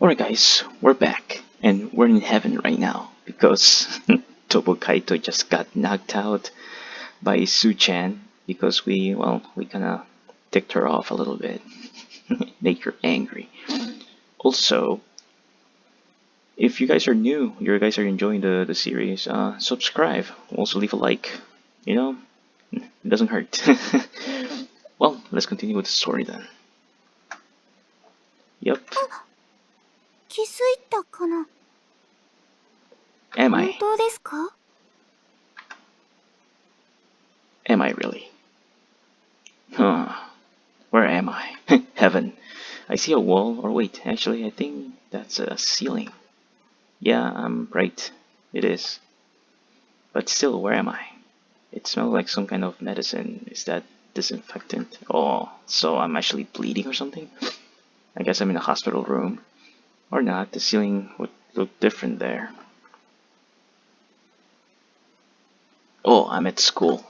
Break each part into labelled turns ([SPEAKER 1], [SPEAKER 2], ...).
[SPEAKER 1] Alright guys, we're back and we're in heaven right now because Tobo Kaito just got knocked out by Su-chan because we kinda ticked her off a little bit, make her angry. Also, if you guys are new, you guys are enjoying the series, subscribe. Also leave a like, it doesn't hurt. Well, let's continue with the story then. Yep.
[SPEAKER 2] 気づいたかな
[SPEAKER 1] Am I?
[SPEAKER 2] 本当ですか
[SPEAKER 1] Am I really? Huh. Where am I? Heaven. I see a wall, or wait, actually I think that's a ceiling. Yeah, I'm right. It is. But still, where am I? It smells like some kind of medicine. Is that disinfectant? Oh, so I'm actually bleeding or something? I guess I'm in a hospital room. Or not, the ceiling would look different there. Oh, I'm at school.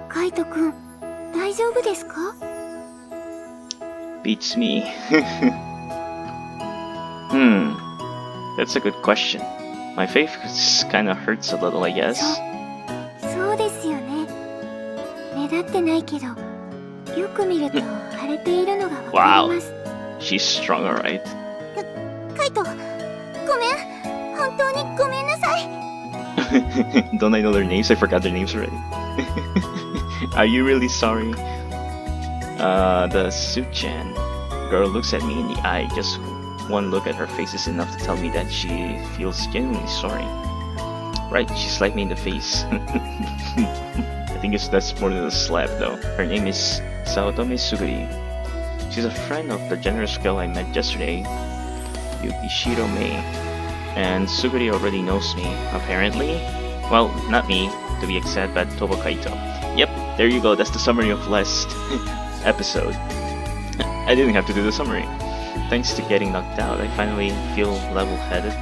[SPEAKER 2] カイトくん、大丈夫ですか
[SPEAKER 1] Beats me. That's a good question. My face kinda hurts a little, I guess.
[SPEAKER 2] そうですよね。目立ってないけど、よく見ると腫れているのがわかります。
[SPEAKER 1] She's strong, alright.
[SPEAKER 2] カイト、ごめん。本当にごめんなさい。
[SPEAKER 1] Don't I know their names? I forgot their names already. Are you really sorry? The Su-chan girl looks at me in the eye. Just one look at her face is enough to tell me that she feels genuinely sorry. Right, she slapped me in the face. I think that's more than a slap though. Her name is Saotome Suguri. She's a friend of the generous girl I met yesterday, Yukishiro Mei. And Suguri already knows me, apparently. Well, not me, to be exact, but Tobo Kaito. Yep, there you go, that's the summary of last episode. I didn't have to do the summary. Thanks to getting knocked out, I finally feel level-headed.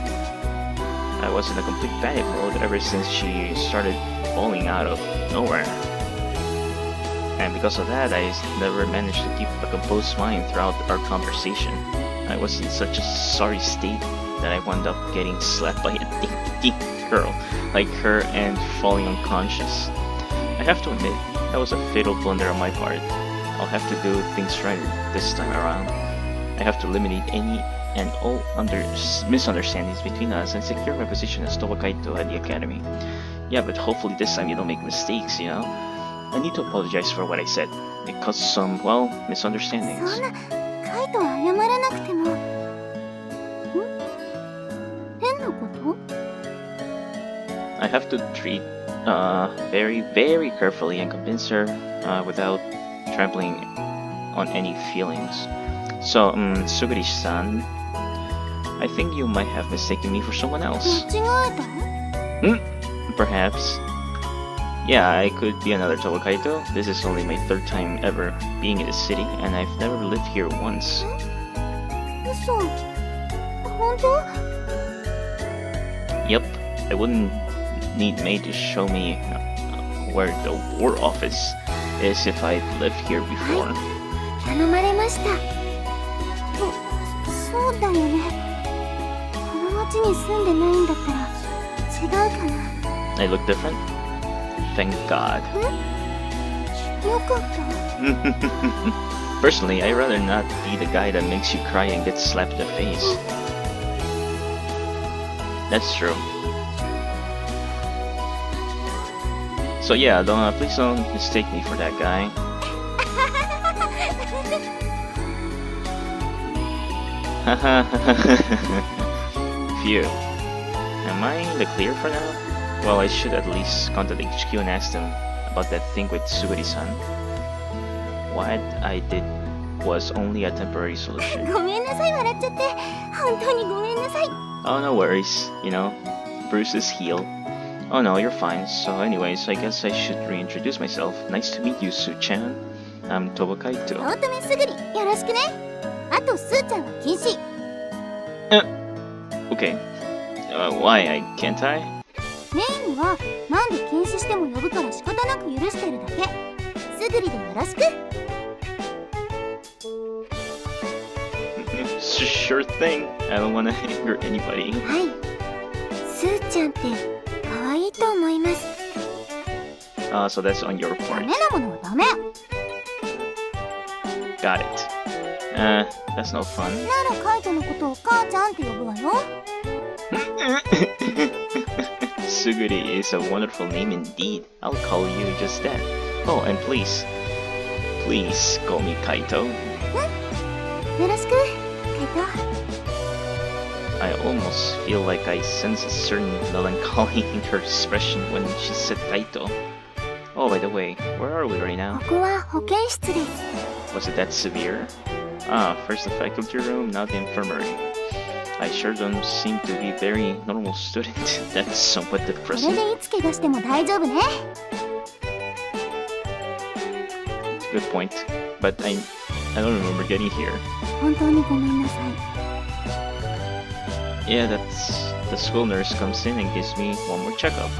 [SPEAKER 1] I was in a complete panic mode ever since she started falling out of nowhere. And because of that, I never managed to keep a composed mind throughout our conversation. I was in such a sorry state that I wound up getting slapped by a dinky girl like her and falling unconscious. I have to admit, that was a fatal blunder on my part. I'll have to do things right this time around. I have to eliminate any and all misunderstandings between us and secure my position as Tobo Kaito at the academy. Yeah, but hopefully this time you don't make mistakes, you know? I need to apologize for what I said. It caused some, misunderstandings.
[SPEAKER 2] そんな、カイトは謝らなくても。変なこと
[SPEAKER 1] I have to treat very, very carefully and convince her without trampling on any feelings. So, Suguri-san, I think you might have mistaken me for someone else.
[SPEAKER 2] 間違えた
[SPEAKER 1] Perhaps. Yeah, I could be another Tobo Kaito. This is only my third time ever being in the city, and I've never lived here once.
[SPEAKER 2] 嘘本当
[SPEAKER 1] Yep, I wouldn't need Mei to show me where the war office is if I'd lived here before.
[SPEAKER 2] 頼まれました。そうだよね。この町に住んでないんだったら違うかな。
[SPEAKER 1] I look different? Thank God.
[SPEAKER 2] よかった。
[SPEAKER 1] Personally, I'd rather not be the guy that makes you cry and gets slapped in the face. That's true. So yeah, please don't mistake me for that guy. Phew. Am I in the clear for now? Well, I should at least contact HQ and ask them about that thing with Suguri-san. What I did was only a temporary solution.
[SPEAKER 2] ごめんなさい、笑っちゃって。本当にごめんなさい。
[SPEAKER 1] Oh, no worries. Bruises heal. Oh no, you're fine. So anyways, I guess I should reintroduce myself. Nice to meet you, Su-chan. I'm Tobo Kaito.
[SPEAKER 2] 早乙女すぐり、よろしくね。あと、スーちゃんは禁止。
[SPEAKER 1] Okay. Why? Can't I?
[SPEAKER 2] メインは、なんで禁止しても呼ぶから仕方なく許してるだけ。すぐりでよろしく。
[SPEAKER 1] Sure thing. I don't want to anger anybody.
[SPEAKER 2] はい。スーちゃんって可愛いと思います。
[SPEAKER 1] So that's on your
[SPEAKER 2] ダ
[SPEAKER 1] part.
[SPEAKER 2] メなものはダメ。
[SPEAKER 1] Got it. That's no fun.
[SPEAKER 2] ならカイトのことを母ちゃんって呼ぶわよ。
[SPEAKER 1] Suguri is a wonderful name indeed. I'll call you just that. Oh, and please call me Kaito.
[SPEAKER 2] よろしく、カイト。
[SPEAKER 1] I almost feel like I sense a certain melancholy in her expression when she said Kaito. Oh, by the way, where are we right now?
[SPEAKER 2] ここは保健室です。
[SPEAKER 1] Was it that severe? Ah, first the faculty room, now the infirmary. I sure don't seem to be very normal student. That's somewhat
[SPEAKER 2] これ
[SPEAKER 1] depressing.
[SPEAKER 2] でいつ怪我しても大丈夫ね。
[SPEAKER 1] Good point. But I don't remember getting here.
[SPEAKER 2] 本当にごめんなさい。
[SPEAKER 1] Yeah, the school nurse comes in and gives me one more checkup.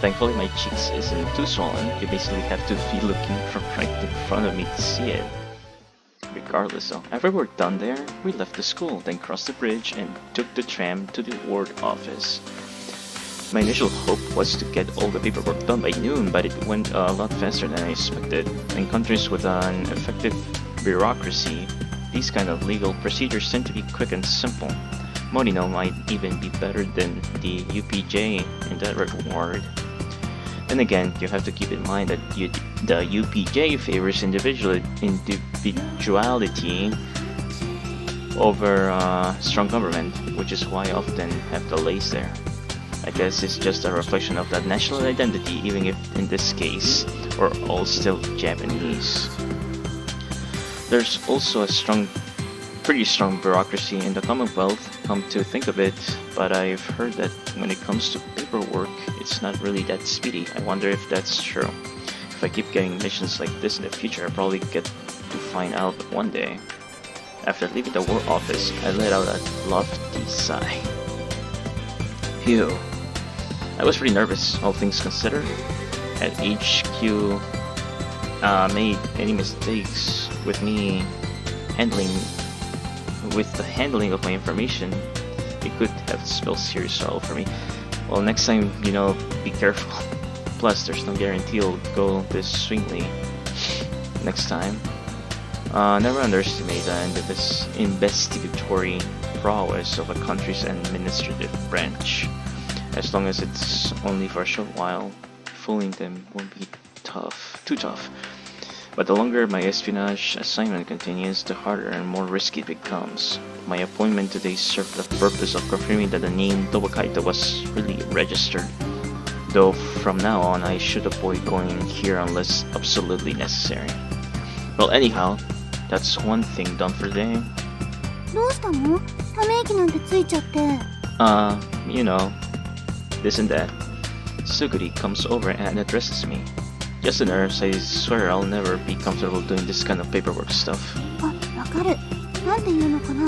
[SPEAKER 1] Thankfully my cheeks isn't too swollen. You basically have to be looking from right in front of me to see it. Regardless though, after we're done there, we left the school, then crossed the bridge and took the tram to the ward office. My initial hope was to get all the paperwork done by noon, but it went a lot faster than I expected. In countries with an effective bureaucracy, these kind of legal procedures tend to be quick and simple. Morino might even be better than the UPJ in that regard. Then again, you have to keep in mind that the UPJ favors individuality over strong government, which is why I often have delays there. I guess it's just a reflection of that national identity, even if in this case we're all still Japanese. There's also a pretty strong bureaucracy in the Commonwealth, come to think of it, but I've heard that when it comes to paperwork, it's not really that speedy. I wonder if that's true. If I keep getting missions like this in the future, I'll probably get to find out one day. After leaving the war office, I let out a lofty sigh. Phew. I was pretty nervous, all things considered. At HQ, made any mistakes with the handling of my information, it could have spelled serious sorrow for me. Well, next time, be careful. Plus, there's no guarantee it'll go this swingly next time. Never underestimate the investigatory prowess of a country's administrative branch. As long as it's only for a short while, fooling them won't be too tough. But the longer my espionage assignment continues, the harder and more risky it becomes. My appointment today served the purpose of confirming that the name Tobakaito was really registered. Though from now on, I should avoid going here unless absolutely necessary. Well, anyhow, that's one thing done for today.
[SPEAKER 2] どうしたの？ため息なんてついちゃって。
[SPEAKER 1] This and that. Suguri comes over and addresses me. Just a nurse, I swear I'll never be comfortable doing this kind of paperwork stuff.
[SPEAKER 2] あ、わかる。なんていうのかな。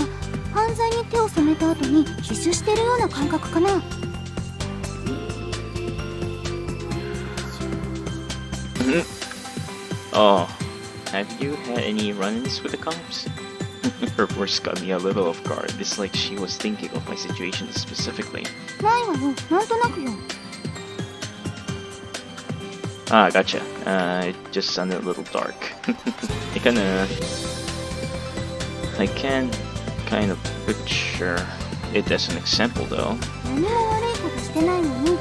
[SPEAKER 2] 犯罪に手を染めた後に自首してるような感覚かな。
[SPEAKER 1] Oh, have you had any run-ins with the cops? Her voice got me a little off guard. It's like she was thinking of my situation specifically.
[SPEAKER 2] ないわよ。なんとなくよ。
[SPEAKER 1] Ah, gotcha. It just sounded a little dark. I can kind of picture it as an example though.
[SPEAKER 2] 何も悪いことしてないのに、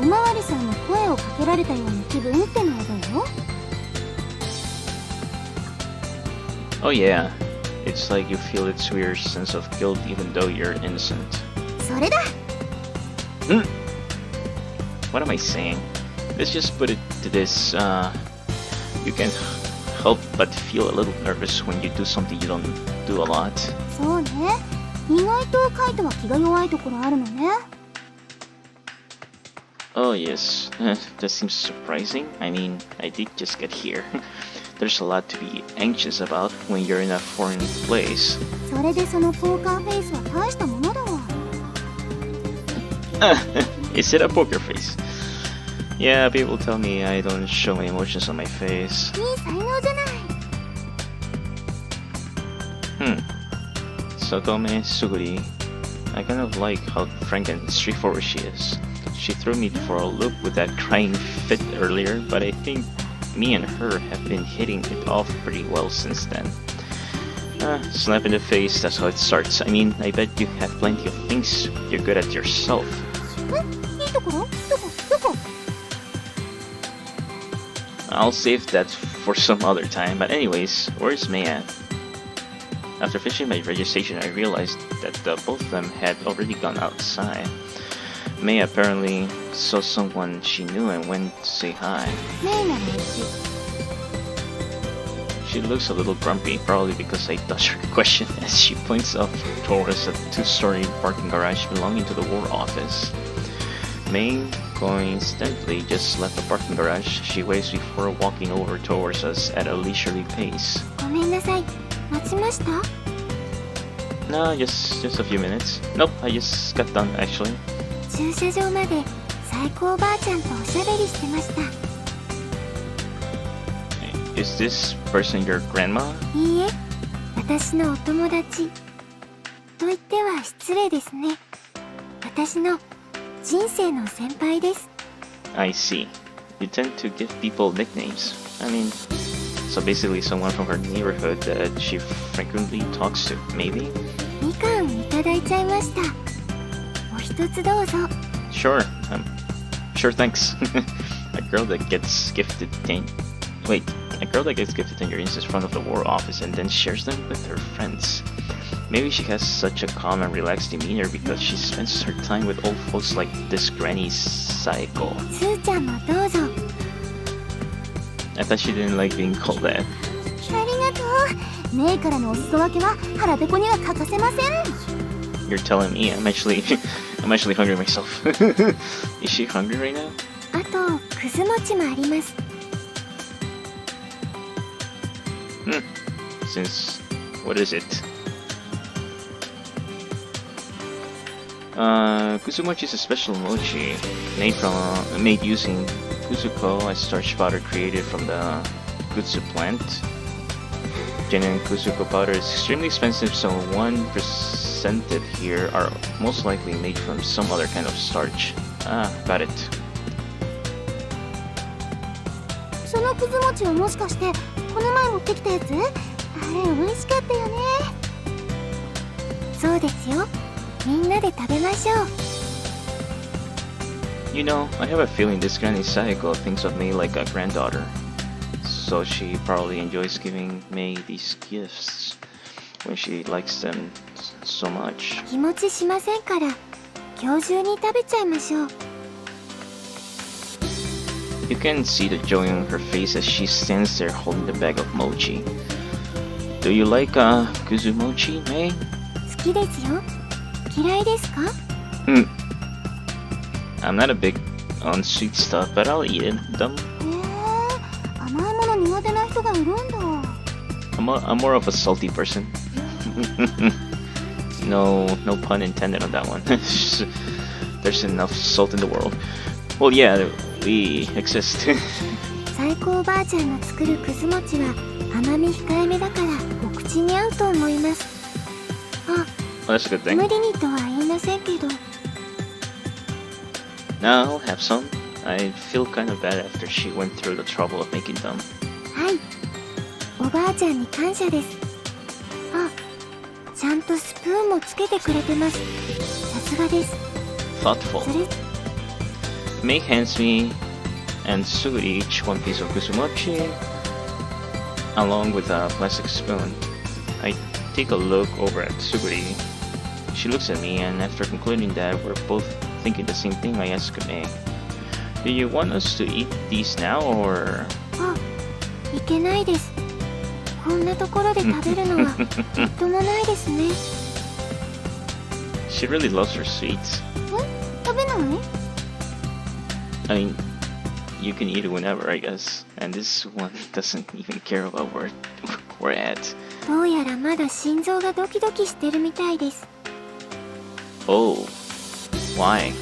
[SPEAKER 2] おまわりさんの声をかけられたような気分ってのはどうよ？
[SPEAKER 1] Oh yeah. It's like you feel its weird sense of guilt even though you're innocent.
[SPEAKER 2] それだ。
[SPEAKER 1] What am I saying? Let's just put it to this, you can't help but feel a little nervous when you do something you don't do a lot.
[SPEAKER 2] そうね。意外とカイトは気が弱いところあるのね。
[SPEAKER 1] Oh yes, that seems surprising. I mean, I did just get here. There's a lot to be anxious about when you're in a foreign place.
[SPEAKER 2] それでそのポーカーフェイスは大したものだわ。
[SPEAKER 1] Is it a poker face? Yeah, people tell me I don't show my emotions on my face.
[SPEAKER 2] いい才能じゃない。
[SPEAKER 1] Sotome Suguri. I kind of like how frank and straightforward she is. She threw me for a loop with that crying fit earlier, but I think me and her have been hitting it off pretty well since then. Slap in the face, that's how it starts. I mean, I bet you have plenty of things you're good at yourself. I'll save that for some other time, but anyways, where's Mei at? After finishing my registration, I realized that both of them had already gone outside. Mei apparently saw someone she knew and went to say hi. She looks a little grumpy, probably because I dodged her question as she points up towards a two-story parking garage belonging to the War Office. Mei coincidentally just left the parking garage. She waits before walking over towards us at a leisurely pace. No, just a few minutes. Nope, I just got done actually. Is this person your grandma?
[SPEAKER 2] いいえ、私のお友達。と言っては失礼ですね。私の人生の先輩です。
[SPEAKER 1] I see. You tend to give people nicknames. I mean, so basically someone from her neighborhood that she frequently talks to, maybe?
[SPEAKER 2] みかんいただいちゃいました。お一つどうぞ。
[SPEAKER 1] Sure. Sure, thanks. A girl that gets gifted a girl that gets gifted tangerines in front of the War Office and then shares them with her friends. Maybe she has such a calm and relaxed demeanor because she spends her time with old folks like this Granny Saeko.
[SPEAKER 2] すーちゃんもどうぞ。
[SPEAKER 1] I thought she didn't like being called that.
[SPEAKER 2] ありがとう。メイからのお裾分けは腹ペコには欠かせません。
[SPEAKER 1] You're telling me I'm actually hungry myself. Is she hungry right now?
[SPEAKER 2] あと、くず餅もあります。
[SPEAKER 1] Since, what is it? Kuzumochi is a special mochi made using kuzuko, a starch powder created from the kudzu plant. Genuine kuzuko powder is extremely expensive, so one presented here are most likely made from some other kind of starch. Got it.
[SPEAKER 2] そのくず餅はもしかしてこの前持ってきたやつ？あれ美味しかったよね。そうですよ。みんなで食べましょう。
[SPEAKER 1] You know, I have a feeling this Granny Saeko thinks of me like a granddaughter. So she probably enjoys giving Mei these gifts when she likes them so much.
[SPEAKER 2] 日持ちしませんから、今日中に食べちゃいましょう。
[SPEAKER 1] You can see the joy on her face as she stands there holding the bag of mochi. Do you like kuzu mochi, Mei?
[SPEAKER 2] 好きですよ。嫌いですか？
[SPEAKER 1] I'm not a big on sweet stuff, but I'll eat them.
[SPEAKER 2] 甘いもの苦手な人がいるんだ。
[SPEAKER 1] I'm more of a salty person. No pun intended on that one. There's enough salt in the world. Well, yeah, we exist.
[SPEAKER 2] 最高おばあちゃんの作るくず餅は甘み控えめだからお口に合うと思います。あ、
[SPEAKER 1] Well, that's a good thing.
[SPEAKER 2] 無理にとは言いませんけど。
[SPEAKER 1] Now I'll have some. I feel kind of bad after she went through the trouble of making them.
[SPEAKER 2] はい。おばあちゃんに感謝です。あ、ちゃんとスプーンもつけてくれてます。さすがです。
[SPEAKER 1] Thoughtful.
[SPEAKER 2] それ
[SPEAKER 1] Mei hands me and Suguri each one piece of kuzumochi along with a plastic spoon. I take a look over at Suguri. She looks at me, and after concluding that we're both thinking the same thing, I ask Mei, do you want us to eat these now, or...?
[SPEAKER 2] あ、いけないです。こんなところで食べるのはみっともないですね。
[SPEAKER 1] She really loves her sweets.
[SPEAKER 2] 食べない？
[SPEAKER 1] I mean, you can eat it whenever, I guess. And this one doesn't even care about where we're at.
[SPEAKER 2] どうやらまだ心臓がドキドキしてるみたいです。
[SPEAKER 1] Oh, why?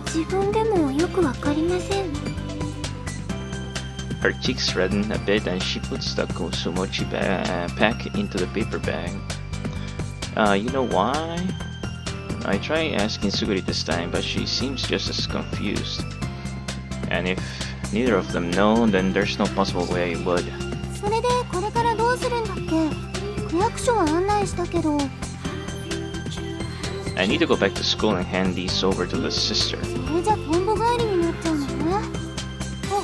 [SPEAKER 2] 自分でもよくわかりません。
[SPEAKER 1] Her cheeks redden a bit and she puts the Kosumochi pack into the paper bag. You know why? I try asking Suguri this time, but she seems just as confused. And if neither of them know, then there's no possible way I would.
[SPEAKER 2] それでこれからどうするんだっけ？区役所は案内したけど。
[SPEAKER 1] I need to go back to school and hand these over to the sister.
[SPEAKER 2] それじゃ本部帰りになっちゃうのね。あ、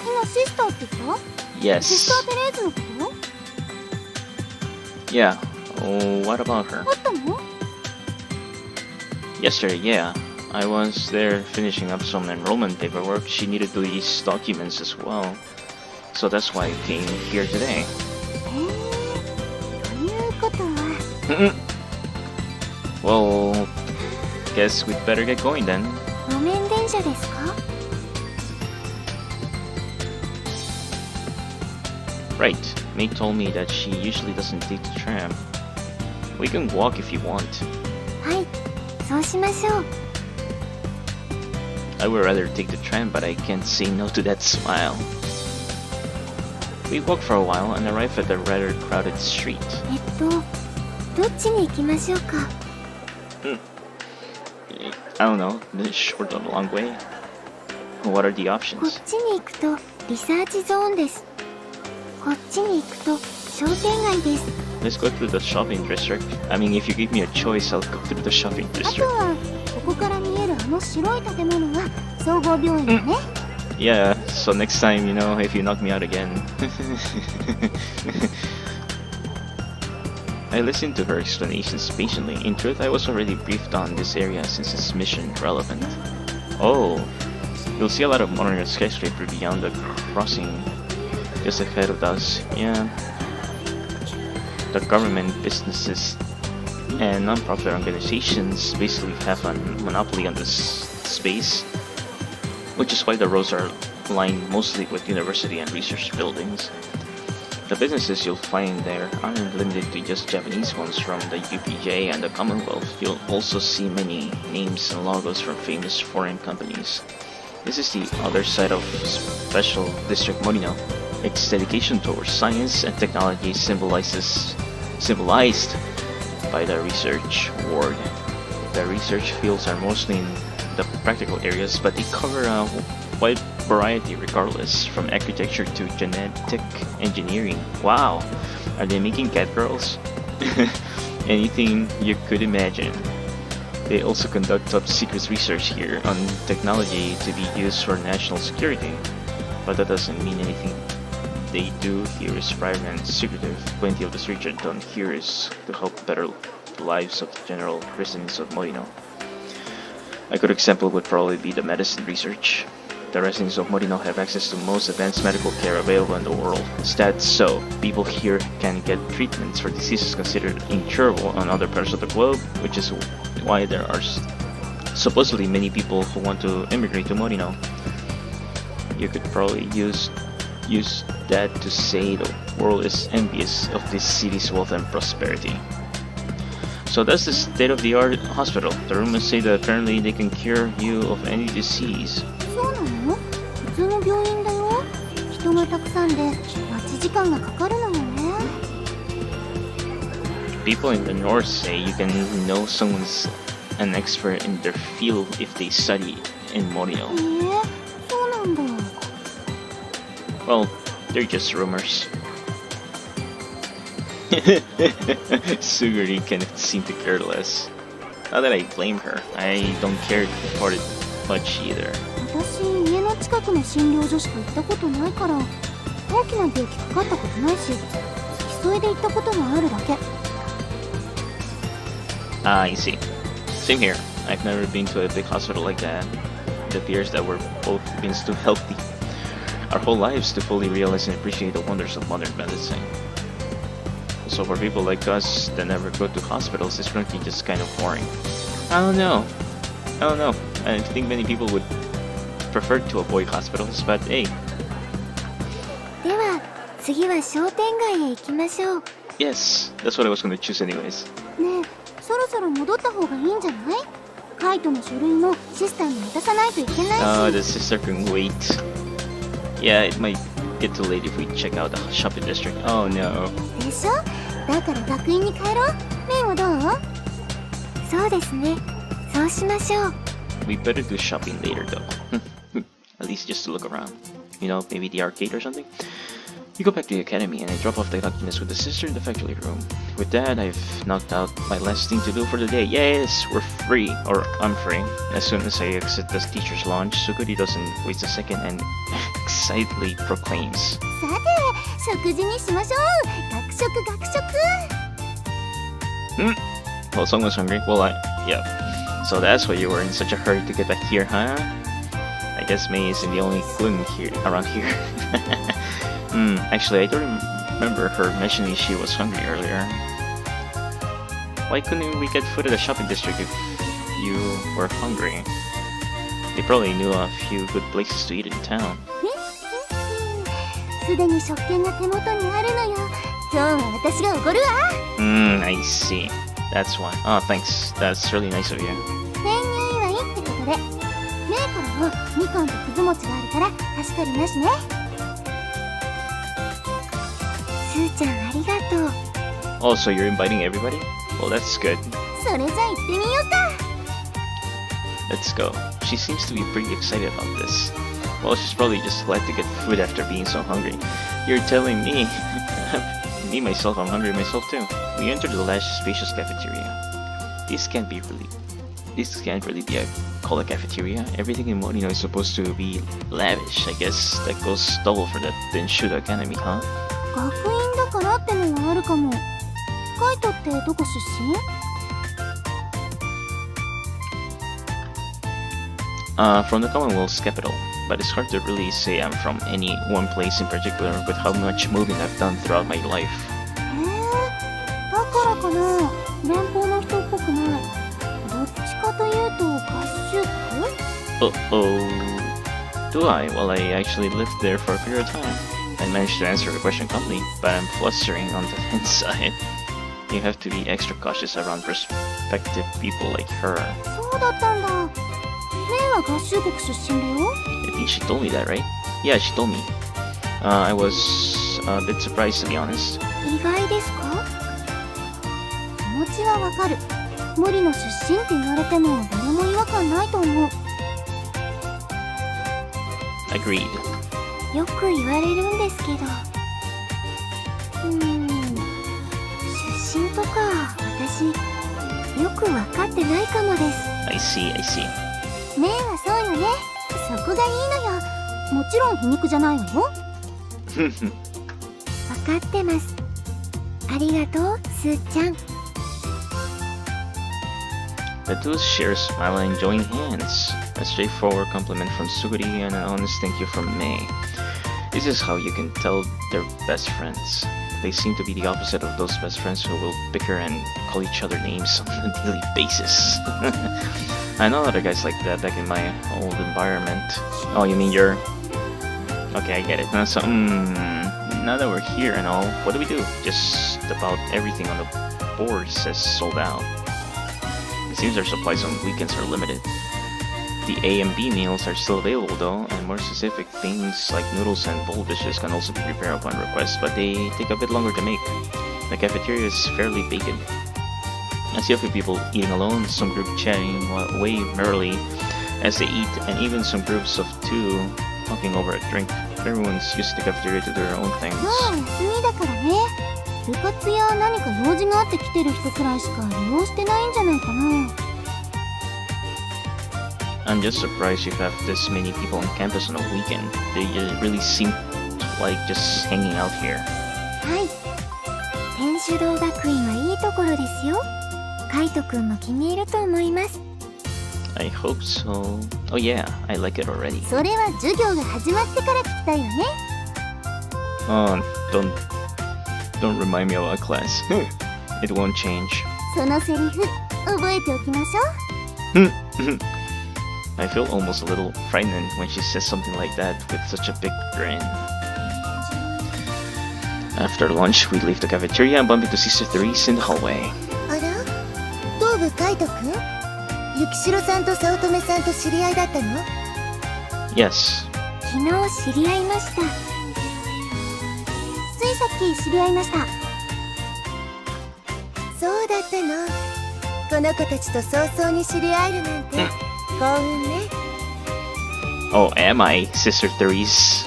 [SPEAKER 2] 今シスターって言った？
[SPEAKER 1] Yes.
[SPEAKER 2] シスター・テレーズのこと？
[SPEAKER 1] Yeah. Oh, what about her?
[SPEAKER 2] あったの？
[SPEAKER 1] Yesterday, yeah. I was there finishing up some enrollment paperwork. She needed these documents as well. So that's why I came here today.
[SPEAKER 2] へえ、ということは。
[SPEAKER 1] Well, guess we'd better get going then.
[SPEAKER 2] 路面電車ですか？
[SPEAKER 1] Right. May told me that she usually doesn't take the tram. We can walk if you want.
[SPEAKER 2] はい、そうしましょう。
[SPEAKER 1] I would rather take the tram, but I can't say no to that smile. We walk for a while and arrive at a rather crowded street.
[SPEAKER 2] どっちに行きましょうか？
[SPEAKER 1] I don't know, the short or long way? What are the
[SPEAKER 2] こっ
[SPEAKER 1] options?
[SPEAKER 2] ちに行くとリサーチゾーンです。こっちに行くと商店街です。
[SPEAKER 1] Let's go through the shopping district. I mean, if you give me a choice, I'll go through the shopping
[SPEAKER 2] あと
[SPEAKER 1] district.
[SPEAKER 2] はここから見えるあの白い建物が総合病院だね。
[SPEAKER 1] Yeah, so next time, if you knock me out again. I listened to her explanations patiently. In truth, I was already briefed on this area since it's mission relevant. Oh, you'll see a lot of modern skyscraper beyond the crossing just ahead of us. Yeah. The government, businesses, and non-profit organizations basically have a monopoly on this space, which is why the roads are lined mostly with university and research buildings. The businesses you'll find there aren't limited to just Japanese ones from the UPJ and the Commonwealth. You'll also see many names and logos from famous foreign companies. This is the other side of Special District Morino. Its dedication towards science and technology symbolized by the research ward. The research fields are mostly in the practical areas, but they cover a wide variety regardless, from architecture to genetic engineering. Wow, are they making cat girls? Anything you could imagine. They also conduct top secret research here on technology to be used for national security, but that doesn't mean anything. They do here is private and secretive. Plenty of this research done here is to help better the lives of the general residents of Morino. A good example would probably be the medicine research. The residents of Morino have access to most advanced medical care available in the world. Instead, so people here can get treatments for diseases considered incurable on other parts of the globe, which is why there are supposedly many people who want to immigrate to Morino. You could probably use that to say the world is envious of this city's wealth and prosperity. So that's the state-of-the-art hospital. The rumors say that apparently they can cure you of any disease.
[SPEAKER 2] そうなの？普通の病院だよ。人がたくさんで待ち時間がかかるのよね。
[SPEAKER 1] People in the north say you can know someone's an expert in their field if they study in Morino.
[SPEAKER 2] そうなんだ。
[SPEAKER 1] Well, they're just rumors. Suguri can seem to care less. Not that I blame her. I don't care for it much either.
[SPEAKER 2] 私、家の近くの診療所しか行ったことないから、大きな病気かかったことないし、付き添いで行ったことがあるだけ。
[SPEAKER 1] Ah, I see. Same here. I've never been to a big hospital like that. It appears that we're both been too healthy our whole lives to fully realize and appreciate the wonders of modern medicine. So for people like us that never go to hospitals, it's frankly just kind of boring. I don't know. I think many people would prefer to avoid hospitals, but hey.
[SPEAKER 2] では、次は商店街へ行きましょう。
[SPEAKER 1] Yes, that's what I was going to choose anyways.
[SPEAKER 2] ねえ、そろそろ戻った方がいいんじゃない？カイトの書類もシスターに渡さないといけないし。
[SPEAKER 1] The sister can wait. Yeah, it might get too late if we check out the shopping district. Oh no.
[SPEAKER 2] でしょ？だから学院に帰ろう。メイはどう？そうですね。そうしましょう。
[SPEAKER 1] We better do shopping later though. At least just to look around. You know, maybe the arcade or something? We go back to the academy and I drop off the documents with the sister in the faculty room. With that, I've knocked out my last thing to do for the day. Yes, we're free. Or I'm free. As soon as I exit the teacher's lounge, Suguri doesn't waste a second and excitedly proclaims.
[SPEAKER 2] さて、食事にしましょう。学食学食。
[SPEAKER 1] Well, someone's hungry. Well, yeah. So that's why you were in such a hurry to get back here, huh? I guess May isn't the only gluten here around here. Actually, I don't remember her mentioning she was hungry earlier. Why couldn't we get food at the shopping district if you were hungry? They probably knew a few good places to eat in town.
[SPEAKER 2] すでに食券が手元にあるのよ。今日は私がおごるわ。
[SPEAKER 1] I see. That's why. Oh, thanks. That's really nice of you.
[SPEAKER 2] 潜入祝いってことで、メイからもみかんとくず餅があるから貸し借りなしね。すーちゃんありがとう。
[SPEAKER 1] Oh, so you're inviting everybody? Well, that's good.
[SPEAKER 2] それじゃあ行ってみようか。
[SPEAKER 1] Let's go. She seems to be pretty excited about this. Well, she's probably just glad to get food after being so hungry. You're telling me. Me myself, I'm hungry myself too. We entered the large spacious cafeteria. This can't really be called a cafeteria. Everything in Morino is supposed to be lavish. I guess that goes double for the Denshudo Academy, huh?
[SPEAKER 2] 学院だからってのはあるかも。カイトってどこ出身
[SPEAKER 1] ？From the Commonwealth's capital. But it's hard to really say I'm from any one place in particular with how much moving I've done throughout my life.
[SPEAKER 2] だからかな。連邦の人っぽくない。どっちかというと合衆国？
[SPEAKER 1] Uh-oh. Do I? Well, I actually lived there for a period of time. I managed to answer the question calmly, but I'm flustering on the inside. You have to be extra cautious around prospective people like her.
[SPEAKER 2] そうだったんだ。メイは合衆国出身だよ。
[SPEAKER 1] I think she told me that, right? Yeah, she told me. I was a bit surprised, to be honest.
[SPEAKER 2] 意外ですか？気持ちはわかる。森の出身って言われても誰も違和感ないと思う。
[SPEAKER 1] Agreed.
[SPEAKER 2] よく言われるんですけど。出身とか私よくわかってないかもです。
[SPEAKER 1] I see.
[SPEAKER 2] メイはそうよね。そこがいいのよ。もちろん皮肉じゃないわよ。わかってます。ありがとう、すーちゃん。
[SPEAKER 1] The two share a smile and join hands. A straightforward compliment from Suguri and an honest thank you from May. This is how you can tell they're best friends. They seem to be the opposite of those best friends who will bicker and call each other names on a daily basis. I know other guys like that back in my old environment. Oh, you mean you're... Okay, I get it. So, now that we're here and all, what do we do? Just about everything on the board says sold out. It seems our supplies on weekends are limited. The A and B meals are still available though, and more specific things like noodles and bowl dishes can also be prepared upon request, but they take a bit longer to make. The cafeteria is fairly vacant. I see a few people eating alone, some group chatting away merrily as they eat, and even some groups of two talking over a drink. Everyone's used the cafeteria to their own things.
[SPEAKER 2] 今日休みだからね。部活や何か用事があって来てる人くらいしか利用してないんじゃないかな。
[SPEAKER 1] I'm just surprised you have this many people on campus on a weekend. They really seem like just hanging out here.
[SPEAKER 2] はい。天主堂学院はいいところですよ。カイトくんも気に入ると思います。
[SPEAKER 1] I hope so. Oh yeah, I like it already.
[SPEAKER 2] それは授業が始まってから聞きたいよね。
[SPEAKER 1] Oh, don't remind me of our class. It won't change.
[SPEAKER 2] そのセリフ覚えておきましょう。
[SPEAKER 1] I feel almost a little frightened when she says something like that with such a big grin. After lunch, we leave the cafeteria and bump into Sister Therese in the hallway.
[SPEAKER 2] あら、東部カイトくん？雪代さんと早乙女さんと知り合いだったの？
[SPEAKER 1] Yes.
[SPEAKER 2] 昨日知り合いました。時知り合いました。
[SPEAKER 3] そうだったの。この子たちと早々に知り合えるなんて幸運ね。
[SPEAKER 1] Oh, am I, Sister Therese?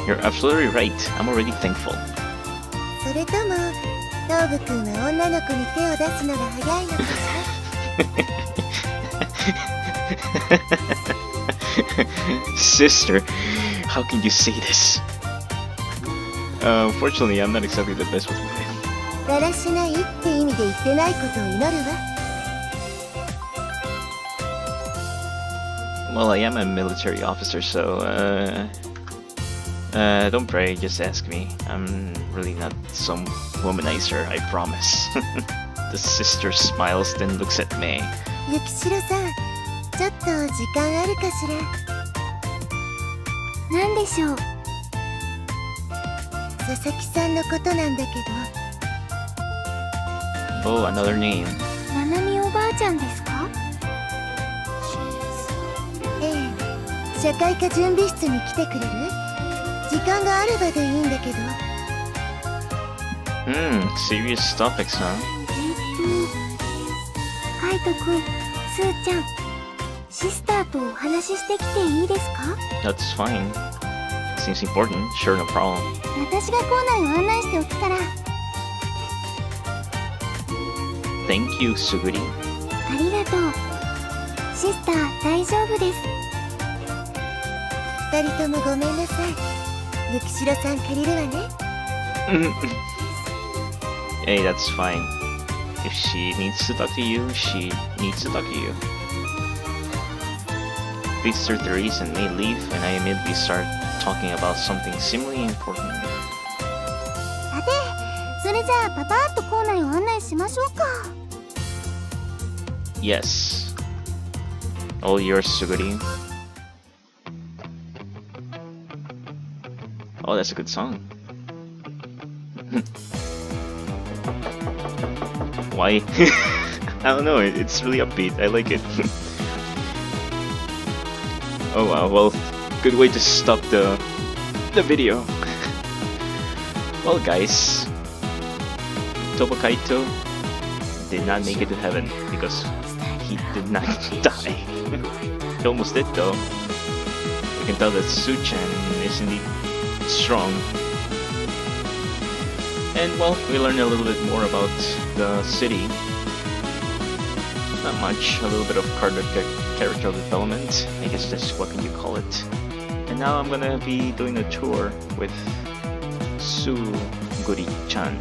[SPEAKER 1] You're absolutely right. I'm already thankful.
[SPEAKER 3] それともトーブ君は女の子に手を出すのが早いのかしら。
[SPEAKER 1] Sister, how can you say this? Unfortunately, I'm not exactly the best with women.
[SPEAKER 3] だらしないって意味で言ってないことを祈るわ。
[SPEAKER 1] Well, I am a military officer, so don't pray, just ask me. I'm really not some womanizer, I promise. The sister smiles, then looks at me.
[SPEAKER 3] ゆきしろさん、ちょっと時間あるかしら。
[SPEAKER 2] 何でしょう。
[SPEAKER 3] 佐々木さんのことなんだけど。
[SPEAKER 1] Oh, another name.
[SPEAKER 2] ななみおばあちゃんですか？
[SPEAKER 3] ええ、社会科準備室に来てくれる？時間があればでいいんだけど。
[SPEAKER 1] Serious topics, huh?
[SPEAKER 2] カイトくん、スーちゃん、シスターとお話ししてきていいですか？
[SPEAKER 1] That's fine. Seems important. Sure, no problem.
[SPEAKER 2] 私が校内を案内しておくから。
[SPEAKER 1] Thank you, Suguri.
[SPEAKER 2] ありがとう。シスター、大丈夫です。
[SPEAKER 3] 二人ともごめんなさい。ゆきしろさん借りるわね。
[SPEAKER 1] Hey, that's fine. If she needs to talk to you, she needs to talk to you. Sister Therese and me leave, and I immediately start talking about something seemingly important.
[SPEAKER 2] さて、それじゃあパパッと校内を案内しましょうか。
[SPEAKER 1] Yes. All yours, Suguri. Oh, that's a good song. Why? I don't know, it's really upbeat. I like it. Oh wow, well, good way to stop the video. Well guys, Toba Kaito did not make it to heaven because he did not die. He almost did though. You can tell that Su-chan is indeed strong. And well, we learned a little bit more about the city. Not much, a little bit of character development. I guess that's what can you call it. And now I'm gonna be doing a tour with Suguri-chan.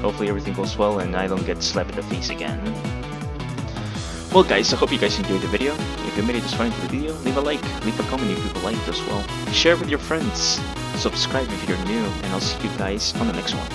[SPEAKER 1] Hopefully everything goes well and I don't get slapped in the face again. Well guys, I hope you guys enjoyed the video. If you made it this far into the video, leave a like, leave a comment if you liked as well. Share with your friends, subscribe if you're new, and I'll see you guys on the next one.